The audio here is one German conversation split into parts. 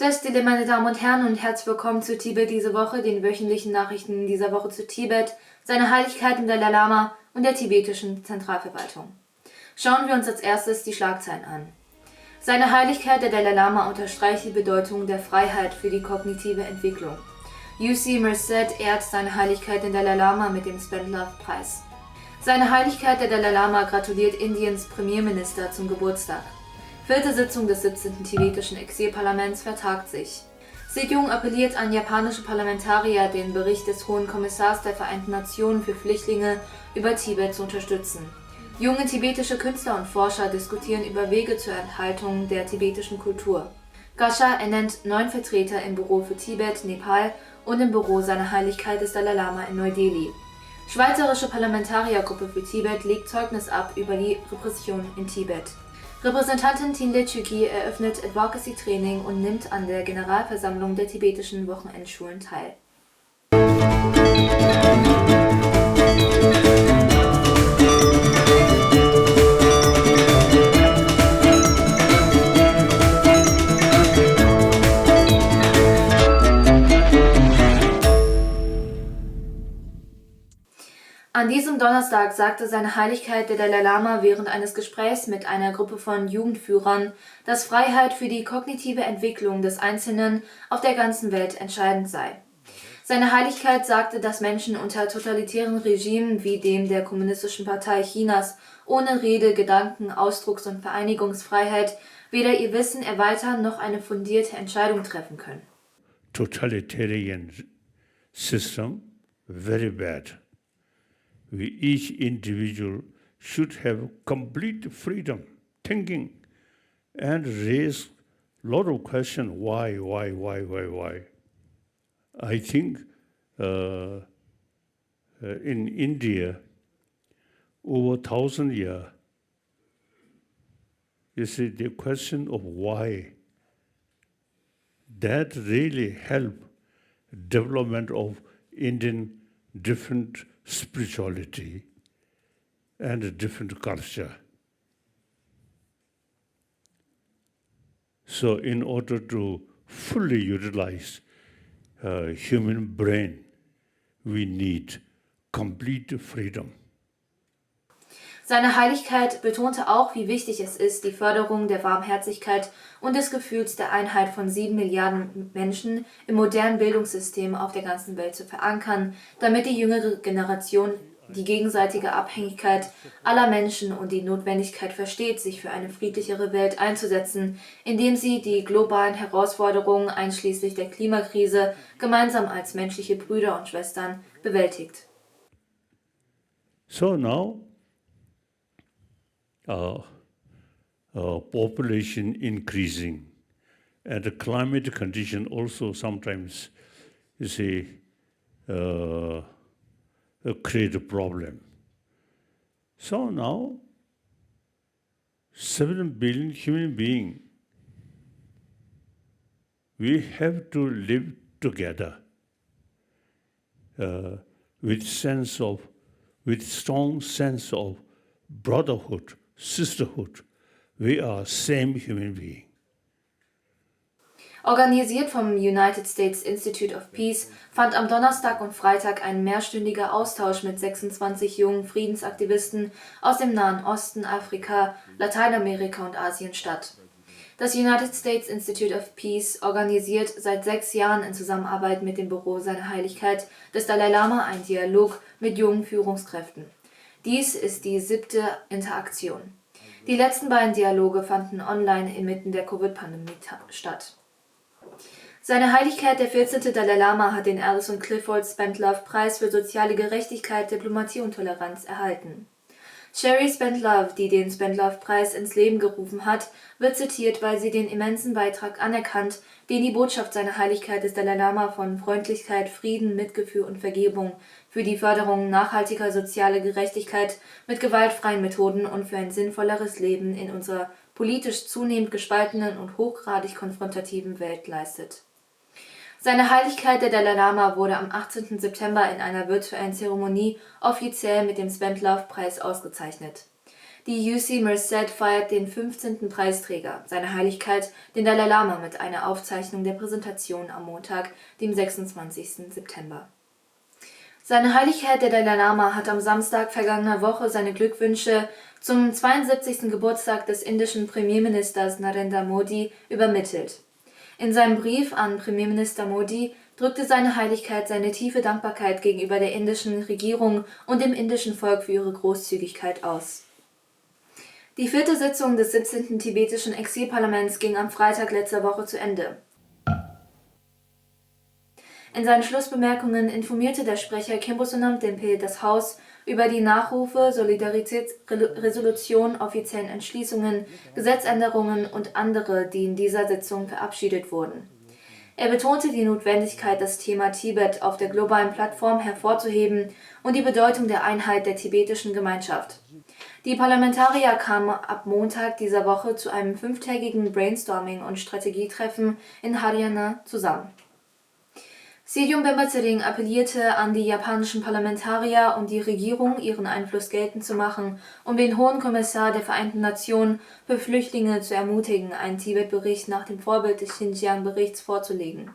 Das Dilemma, meine Damen und Herren, und herzlich willkommen zu Tibet diese Woche, den wöchentlichen Nachrichten dieser Woche zu Tibet, seiner Heiligkeit im Dalai Lama und der tibetischen Zentralverwaltung. Schauen wir uns als erstes die Schlagzeilen an. Seine Heiligkeit der Dalai Lama unterstreicht die Bedeutung der Freiheit für die kognitive Entwicklung. UC Merced ehrt seine Heiligkeit den Dalai Lama mit dem Spendlove-Preis. Seine Heiligkeit der Dalai Lama gratuliert Indiens Premierminister zum Geburtstag. 4. Sitzung des 17. tibetischen Exilparlaments vertagt sich. Sejong appelliert an japanische Parlamentarier, den Bericht des Hohen Kommissars der Vereinten Nationen für Flüchtlinge über Tibet zu unterstützen. Junge tibetische Künstler und Forscher diskutieren über Wege zur Erhaltung der tibetischen Kultur. Gascha ernennt 9 Vertreter im Büro für Tibet, Nepal und im Büro seiner Heiligkeit des Dalai Lama in Neu-Delhi. Schweizerische Parlamentariergruppe für Tibet legt Zeugnis ab über die Repression in Tibet. Repräsentantin Thinle Chuki eröffnet Advocacy-Training und nimmt an der Generalversammlung der tibetischen Wochenendschulen teil. An diesem Donnerstag sagte seine Heiligkeit der Dalai Lama während eines Gesprächs mit einer Gruppe von Jugendführern, dass Freiheit für die kognitive Entwicklung des Einzelnen auf der ganzen Welt entscheidend sei. Seine Heiligkeit sagte, dass Menschen unter totalitären Regimen wie dem der Kommunistischen Partei Chinas ohne Rede-, Gedanken-, Ausdrucks- und Vereinigungsfreiheit weder ihr Wissen erweitern noch eine fundierte Entscheidung treffen können. Totalitarian system, very bad. We each individual should have complete freedom thinking and raise a lot of questions. Why? I think in India, over 1,000 years, you see the question of why, that really helped development of Indian different spirituality and a different culture. So in order to fully utilize human brain, we need complete freedom. Seine Heiligkeit betonte auch, wie wichtig es ist, die Förderung der Warmherzigkeit und des Gefühls der Einheit von 7 Milliarden Menschen im modernen Bildungssystem auf der ganzen Welt zu verankern, damit die jüngere Generation die gegenseitige Abhängigkeit aller Menschen und die Notwendigkeit versteht, sich für eine friedlichere Welt einzusetzen, indem sie die globalen Herausforderungen einschließlich der Klimakrise gemeinsam als menschliche Brüder und Schwestern bewältigt. So now, population increasing and the climate condition also sometimes, you see, create a problem. So now, 7 billion human beings, we have to live together with strong sense of brotherhood, sisterhood. We are same human being. Organisiert vom United States Institute of Peace fand am Donnerstag und Freitag ein mehrstündiger Austausch mit 26 jungen Friedensaktivisten aus dem Nahen Osten, Afrika, Lateinamerika und Asien statt. Das United States Institute of Peace organisiert seit 6 Jahren in Zusammenarbeit mit dem Büro seiner Heiligkeit des Dalai Lama einen Dialog mit jungen Führungskräften. Dies ist die 7. Interaktion. Die letzten beiden Dialoge fanden online inmitten der Covid-Pandemie statt. Seine Heiligkeit der 14. Dalai Lama hat den Alice und Clifford Spendlove-Preis für soziale Gerechtigkeit, Diplomatie und Toleranz erhalten. Sherry Spendlove, die den Spendlove-Preis ins Leben gerufen hat, wird zitiert, weil sie den immensen Beitrag anerkannt, den die Botschaft seiner Heiligkeit des Dalai Lama von Freundlichkeit, Frieden, Mitgefühl und Vergebung für die Förderung nachhaltiger sozialer Gerechtigkeit mit gewaltfreien Methoden und für ein sinnvolleres Leben in unserer politisch zunehmend gespaltenen und hochgradig konfrontativen Welt leistet. Seine Heiligkeit der Dalai Lama wurde am 18. September in einer virtuellen Zeremonie offiziell mit dem Spendlove-Preis ausgezeichnet. Die UC Merced feiert den 15. Preisträger, seine Heiligkeit, den Dalai Lama, mit einer Aufzeichnung der Präsentation am Montag, dem 26. September. Seine Heiligkeit, der Dalai Lama, hat am Samstag vergangener Woche seine Glückwünsche zum 72. Geburtstag des indischen Premierministers Narendra Modi übermittelt. In seinem Brief an Premierminister Modi drückte seine Heiligkeit seine tiefe Dankbarkeit gegenüber der indischen Regierung und dem indischen Volk für ihre Großzügigkeit aus. Die 4. Sitzung des 17. tibetischen Exilparlaments ging am Freitag letzter Woche zu Ende. In seinen Schlussbemerkungen informierte der Sprecher Khenpo Sonam Denpe das Haus über die Nachrufe, Solidaritätsresolution, offiziellen Entschließungen, Gesetzänderungen und andere, die in dieser Sitzung verabschiedet wurden. Er betonte die Notwendigkeit, das Thema Tibet auf der globalen Plattform hervorzuheben und die Bedeutung der Einheit der tibetischen Gemeinschaft. Die Parlamentarier kamen ab Montag dieser Woche zu einem 5-tägigen Brainstorming- und Strategietreffen in Haryana zusammen. Sejong Bemba-Tsering appellierte an die japanischen Parlamentarier und die Regierung, ihren Einfluss geltend zu machen, um den Hohen Kommissar der Vereinten Nationen für Flüchtlinge zu ermutigen, einen Tibet-Bericht nach dem Vorbild des Xinjiang-Berichts vorzulegen.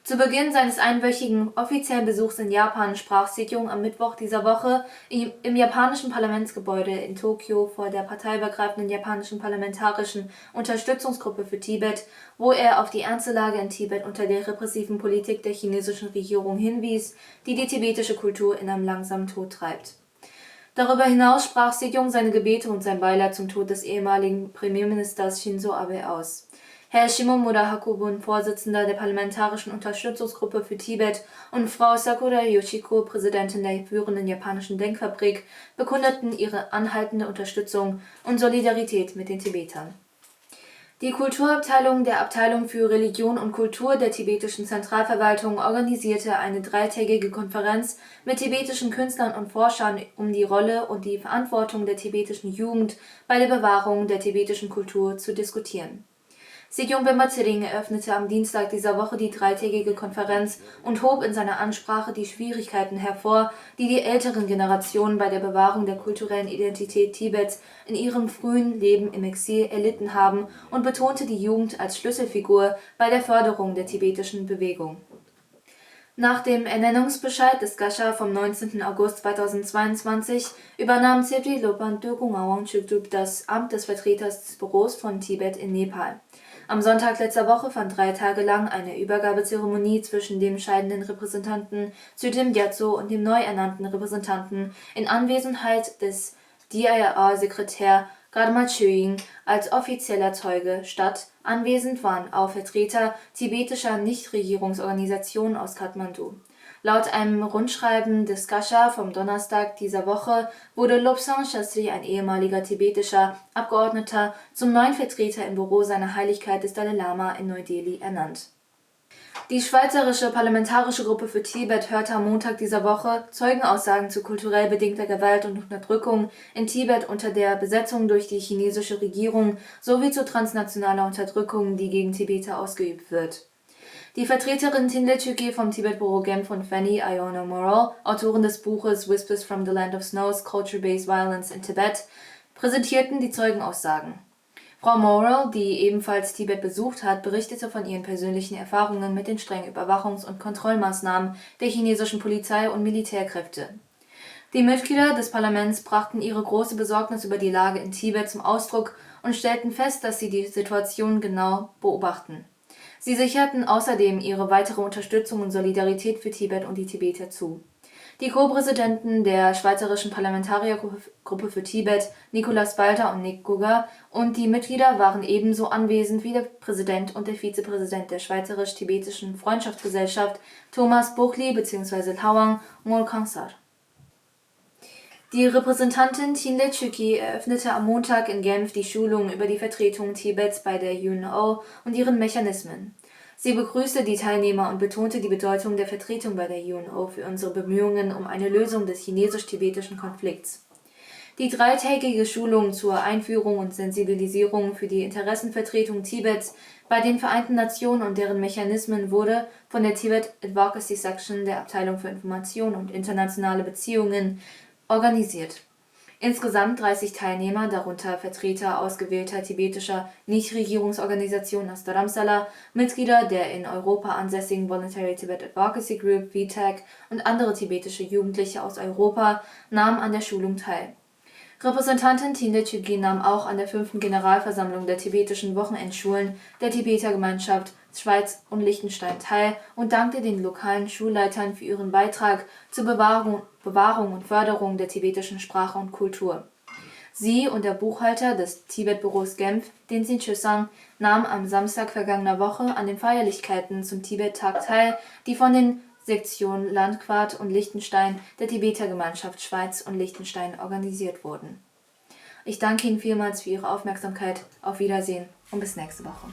Zu Beginn seines einwöchigen offiziellen Besuchs in Japan sprach Sejong am Mittwoch dieser Woche im japanischen Parlamentsgebäude in Tokio vor der parteiübergreifenden japanischen parlamentarischen Unterstützungsgruppe für Tibet, wo er auf die ernste Lage in Tibet unter der repressiven Politik der chinesischen Regierung hinwies, die die tibetische Kultur in einem langsamen Tod treibt. Darüber hinaus sprach Sejong seine Gebete und sein Beileid zum Tod des ehemaligen Premierministers Shinzo Abe aus. Herr Shimomura Hakobun, Vorsitzender der Parlamentarischen Unterstützungsgruppe für Tibet, und Frau Sakura Yoshiko, Präsidentin der führenden japanischen Denkfabrik, bekundeten ihre anhaltende Unterstützung und Solidarität mit den Tibetern. Die Kulturabteilung der Abteilung für Religion und Kultur der tibetischen Zentralverwaltung organisierte eine 3-tägige Konferenz mit tibetischen Künstlern und Forschern, um die Rolle und die Verantwortung der tibetischen Jugend bei der Bewahrung der tibetischen Kultur zu diskutieren. Sejong Bemba-Tsering eröffnete am Dienstag dieser Woche die 3-tägige Konferenz und hob in seiner Ansprache die Schwierigkeiten hervor, die die älteren Generationen bei der Bewahrung der kulturellen Identität Tibets in ihrem frühen Leben im Exil erlitten haben, und betonte die Jugend als Schlüsselfigur bei der Förderung der tibetischen Bewegung. Nach dem Ernennungsbescheid des Gascha vom 19. August 2022 übernahm Tshepri Lobpan Dökung Chüktub das Amt des Vertreters des Büros von Tibet in Nepal. Am Sonntag letzter Woche fand 3 Tage lang eine Übergabezeremonie zwischen dem scheidenden Repräsentanten Tshütim Gyatso und dem neu ernannten Repräsentanten in Anwesenheit des DIRA-Sekretär Garma Choeing als offizieller Zeuge statt. Anwesend waren auch Vertreter tibetischer Nichtregierungsorganisationen aus Kathmandu. Laut einem Rundschreiben des Gascha vom Donnerstag dieser Woche wurde Lobsang Shastri, ein ehemaliger tibetischer Abgeordneter, zum neuen Vertreter im Büro seiner Heiligkeit des Dalai Lama in Neu-Delhi ernannt. Die Schweizerische Parlamentarische Gruppe für Tibet hörte am Montag dieser Woche Zeugenaussagen zu kulturell bedingter Gewalt und Unterdrückung in Tibet unter der Besetzung durch die chinesische Regierung sowie zu transnationaler Unterdrückung, die gegen Tibeter ausgeübt wird. Die Vertreterin Tinle Chökyi vom Tibet-Büro Genf und Fanny Iona Morrell, Autorin des Buches Whispers from the Land of Snows: Culture-Based Violence in Tibet, präsentierten die Zeugenaussagen. Frau Morrell, die ebenfalls Tibet besucht hat, berichtete von ihren persönlichen Erfahrungen mit den strengen Überwachungs- und Kontrollmaßnahmen der chinesischen Polizei und Militärkräfte. Die Mitglieder des Parlaments brachten ihre große Besorgnis über die Lage in Tibet zum Ausdruck und stellten fest, dass sie die Situation genau beobachten. Sie sicherten außerdem ihre weitere Unterstützung und Solidarität für Tibet und die Tibeter zu. Die Co-Präsidenten der Schweizerischen Parlamentariergruppe für Tibet, Nicolas Balter und Nick Gugger, und die Mitglieder waren ebenso anwesend wie der Präsident und der Vizepräsident der Schweizerisch-Tibetischen Freundschaftsgesellschaft, Thomas Buchli bzw. Thawang Ngolkhangsar. Die Repräsentantin Tinle Chökyi eröffnete am Montag in Genf die Schulung über die Vertretung Tibets bei der UNO und ihren Mechanismen. Sie begrüßte die Teilnehmer und betonte die Bedeutung der Vertretung bei der UNO für unsere Bemühungen um eine Lösung des chinesisch-tibetischen Konflikts. Die 3-tägige Schulung zur Einführung und Sensibilisierung für die Interessenvertretung Tibets bei den Vereinten Nationen und deren Mechanismen wurde von der Tibet Advocacy Section der Abteilung für Information und internationale Beziehungen organisiert. Insgesamt 30 Teilnehmer, darunter Vertreter ausgewählter tibetischer Nichtregierungsorganisationen aus Dharamsala, Mitglieder der in Europa ansässigen Voluntary Tibet Advocacy Group (VTAG) und andere tibetische Jugendliche aus Europa, nahmen an der Schulung teil. Repräsentantin Tinde Chögyam nahm auch an der 5. Generalversammlung der tibetischen Wochenendschulen der Tibetergemeinschaft Schweiz und Liechtenstein teil und dankte den lokalen Schulleitern für ihren Beitrag zur Bewahrung und Förderung der tibetischen Sprache und Kultur. Sie und der Buchhalter des Tibet-Büros Genf, Denzin Chösang, nahmen am Samstag vergangener Woche an den Feierlichkeiten zum Tibet-Tag teil, die von den Sektionen Landquart und Liechtenstein der Tibetergemeinschaft Schweiz und Liechtenstein organisiert wurden. Ich danke Ihnen vielmals für Ihre Aufmerksamkeit. Auf Wiedersehen und bis nächste Woche.